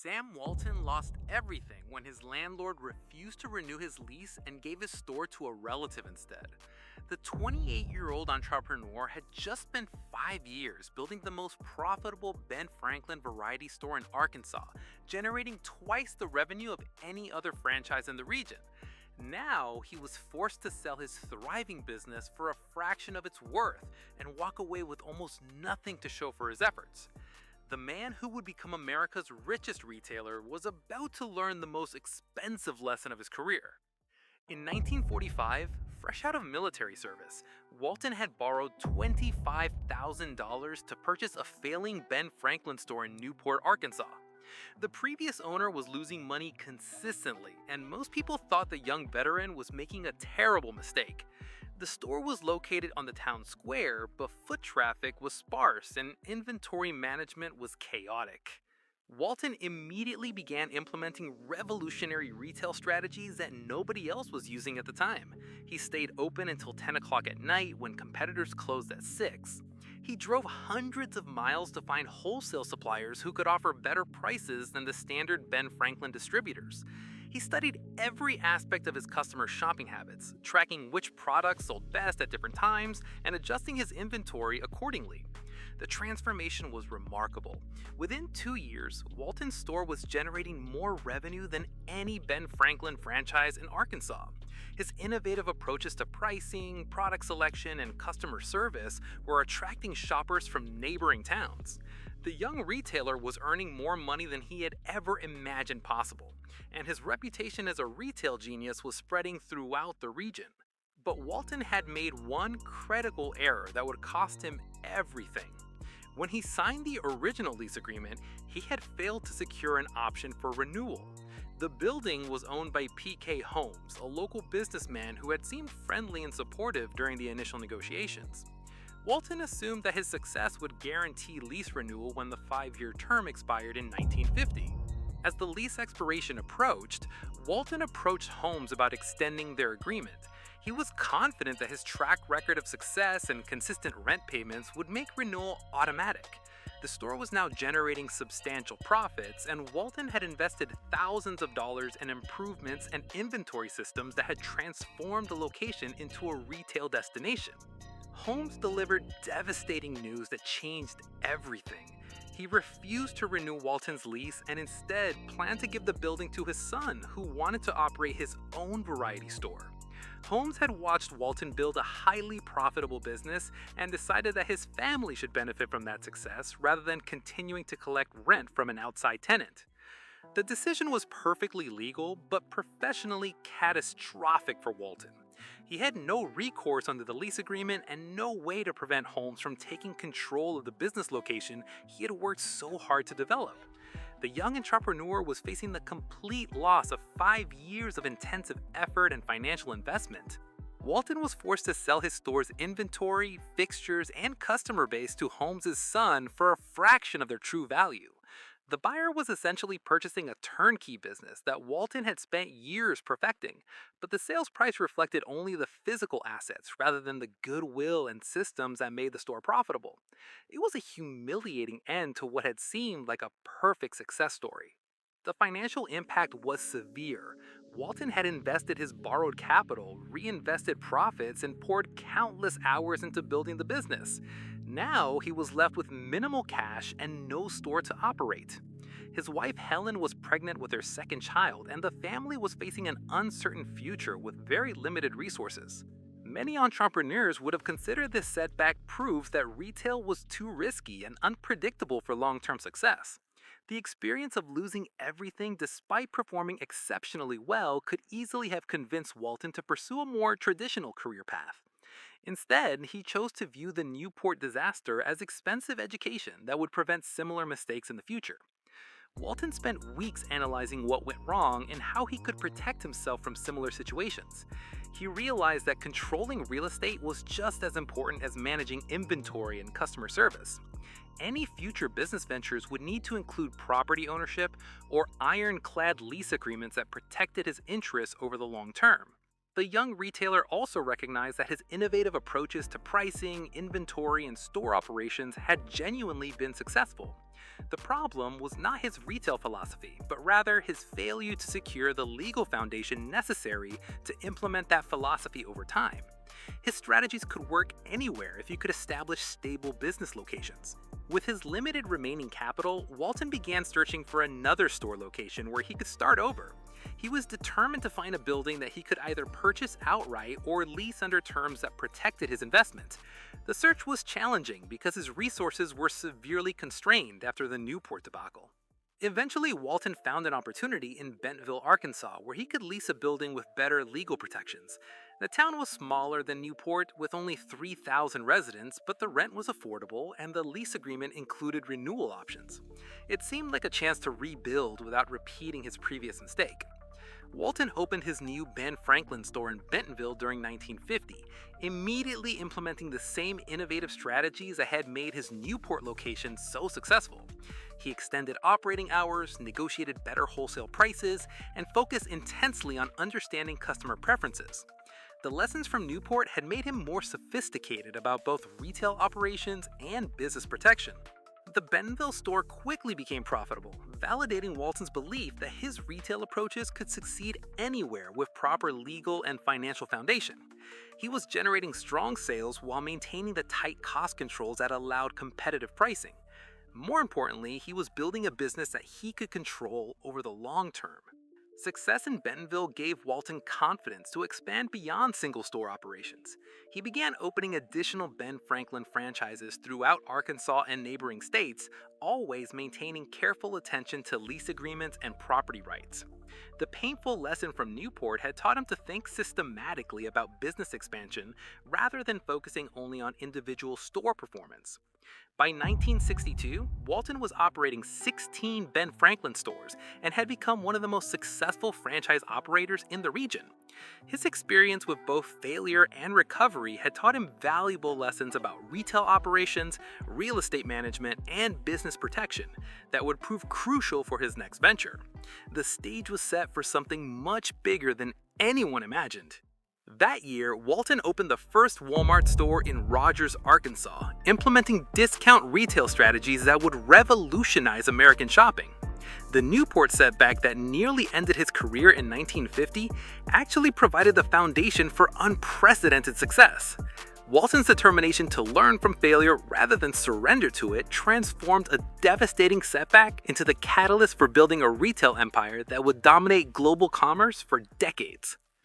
Sam Walton lost everything when his landlord refused to renew his lease and gave his store to a relative instead. The 28-year-old entrepreneur had just spent 5 years building the most profitable Ben Franklin variety store in Arkansas, generating twice the revenue of any other franchise in the region. Now, he was forced to sell his thriving business for a fraction of its worth and walk away with almost nothing to show for his efforts. The man who would become America's richest retailer was about to learn the most expensive lesson of his career. In 1945, fresh out of military service, Walton had borrowed $25,000 to purchase a failing Ben Franklin store in Newport, Arkansas. The previous owner was losing money consistently, and most people thought the young veteran was making a terrible mistake. The store was located on the town square, but foot traffic was sparse and inventory management was chaotic. Walton immediately began implementing revolutionary retail strategies that nobody else was using at the time. He stayed open until 10 o'clock at night when competitors closed at 6. He drove hundreds of miles to find wholesale suppliers who could offer better prices than the standard Ben Franklin distributors. He studied every aspect of his customers' shopping habits, tracking which products sold best at different times and adjusting his inventory accordingly. The transformation was remarkable. Within 2 years, Walton's store was generating more revenue than any Ben Franklin franchise in Arkansas. His innovative approaches to pricing, product selection, and customer service were attracting shoppers from neighboring towns. The young retailer was earning more money than he had ever imagined possible, and his reputation as a retail genius was spreading throughout the region. But Walton had made one critical error that would cost him everything. When he signed the original lease agreement, he had failed to secure an option for renewal. The building was owned by P.K. Holmes, a local businessman who had seemed friendly and supportive during the initial negotiations. Walton assumed that his success would guarantee lease renewal when the 5-year term expired in 1950. As the lease expiration approached, Walton approached Holmes about extending their agreement. He was confident that his track record of success and consistent rent payments would make renewal automatic. The store was now generating substantial profits, and Walton had invested thousands of dollars in improvements and inventory systems that had transformed the location into a retail destination. Holmes delivered devastating news that changed everything. He refused to renew Walton's lease and instead planned to give the building to his son, who wanted to operate his own variety store. Holmes had watched Walton build a highly profitable business and decided that his family should benefit from that success rather than continuing to collect rent from an outside tenant. The decision was perfectly legal, but professionally catastrophic for Walton. He had no recourse under the lease agreement and no way to prevent Holmes from taking control of the business location he had worked so hard to develop. The young entrepreneur was facing the complete loss of 5 years of intensive effort and financial investment. Walton was forced to sell his store's inventory, fixtures, and customer base to Holmes' son for a fraction of their true value. The buyer was essentially purchasing a turnkey business that Walton had spent years perfecting, but the sales price reflected only the physical assets rather than the goodwill and systems that made the store profitable. It was a humiliating end to what had seemed like a perfect success story. The financial impact was severe. Walton had invested his borrowed capital, reinvested profits, and poured countless hours into building the business. Now he was left with minimal cash and no store to operate. His wife Helen was pregnant with their second child, and the family was facing an uncertain future with very limited resources. Many entrepreneurs would have considered this setback proof that retail was too risky and unpredictable for long-term success. The experience of losing everything despite performing exceptionally well could easily have convinced Walton to pursue a more traditional career path. Instead, he chose to view the Newport disaster as expensive education that would prevent similar mistakes in the future. Walton spent weeks analyzing what went wrong and how he could protect himself from similar situations. He realized that controlling real estate was just as important as managing inventory and customer service. Any future business ventures would need to include property ownership or ironclad lease agreements that protected his interests over the long term. The young retailer also recognized that his innovative approaches to pricing, inventory, and store operations had genuinely been successful. The problem was not his retail philosophy, but rather his failure to secure the legal foundation necessary to implement that philosophy over time. His strategies could work anywhere if you could establish stable business locations. With his limited remaining capital, Walton began searching for another store location where he could start over. He was determined to find a building that he could either purchase outright or lease under terms that protected his investment. The search was challenging because his resources were severely constrained after the Newport debacle. Eventually, Walton found an opportunity in Bentonville, Arkansas, where he could lease a building with better legal protections. The town was smaller than Newport, with only 3,000 residents, but the rent was affordable and the lease agreement included renewal options. It seemed like a chance to rebuild without repeating his previous mistake. Walton opened his new Ben Franklin store in Bentonville during 1950, immediately implementing the same innovative strategies that had made his Newport location so successful. He extended operating hours, negotiated better wholesale prices, and focused intensely on understanding customer preferences. The lessons from Newport had made him more sophisticated about both retail operations and business protection. The Bentonville store quickly became profitable, validating Walton's belief that his retail approaches could succeed anywhere with proper legal and financial foundation. He was generating strong sales while maintaining the tight cost controls that allowed competitive pricing. More importantly, he was building a business that he could control over the long term. Success in Bentonville gave Walton confidence to expand beyond single-store operations. He began opening additional Ben Franklin franchises throughout Arkansas and neighboring states, always maintaining careful attention to lease agreements and property rights. The painful lesson from Newport had taught him to think systematically about business expansion rather than focusing only on individual store performance. By 1962, Walton was operating 16 Ben Franklin stores and had become one of the most successful franchise operators in the region. His experience with both failure and recovery had taught him valuable lessons about retail operations, real estate management, and business protection that would prove crucial for his next venture. The stage was set for something much bigger than anyone imagined. That year, Walton opened the first Walmart store in Rogers, Arkansas, implementing discount retail strategies that would revolutionize American shopping. The Newport setback that nearly ended his career in 1950 actually provided the foundation for unprecedented success. Walton's determination to learn from failure rather than surrender to it transformed a devastating setback into the catalyst for building a retail empire that would dominate global commerce for decades.